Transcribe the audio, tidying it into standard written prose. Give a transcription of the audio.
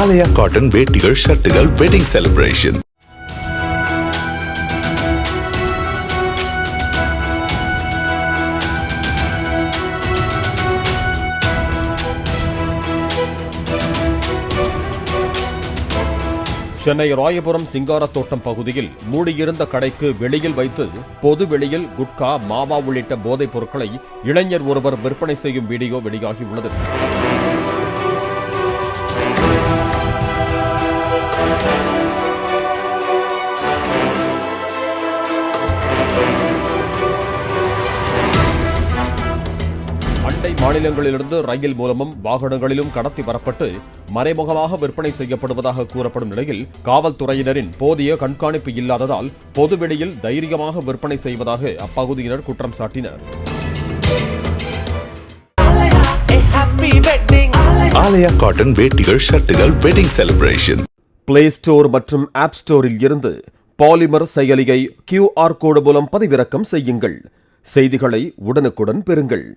ஆலயா cotton வேட்டிகள் ஷர்ட்டுகள் wedding celebration. Chennai Royapuram Singarathottam பகுதியில் மூடியிருந்த கடைக்கு வெளியில் வைத்து பொது வெளியில் குட்கா, மாவா உள்ளிட்ட போதைப் பொருட்களை இளைஞர் ஒருவர் விற்பனை செய்யும் வீடியோ வெளியாகியுள்ளது. அண்டை மாநிலங்களிலிருந்து ரயில் மூலமும் வாகனங்களிலும் கடத்தி வரப்பட்டு மறைமுகமாக விற்பனை செய்யப்படுவதாக கூறப்படும் நிலையில் காவல்துறையினரின் போதிய கண்காணிப்பு இல்லாததால் பொதுவெளியில் தைரியமாக விற்பனை செய்வதாக அப்பகுதியினர் குற்றம் சாட்டினர். ஆலயா காட்டன் வேட்டிகள் ஷர்ட்டுகள் வெட்டிங் செலிப்ரேஷன். பிளே ஸ்டோர் மற்றும் ஆப் ஸ்டோரில் இருந்து பாலிமர் செயலியை QR கோடு மூலம் பதிவிறக்கம் செய்யுங்கள். செய்திகளை உடனுக்குடன் பெறுங்கள்.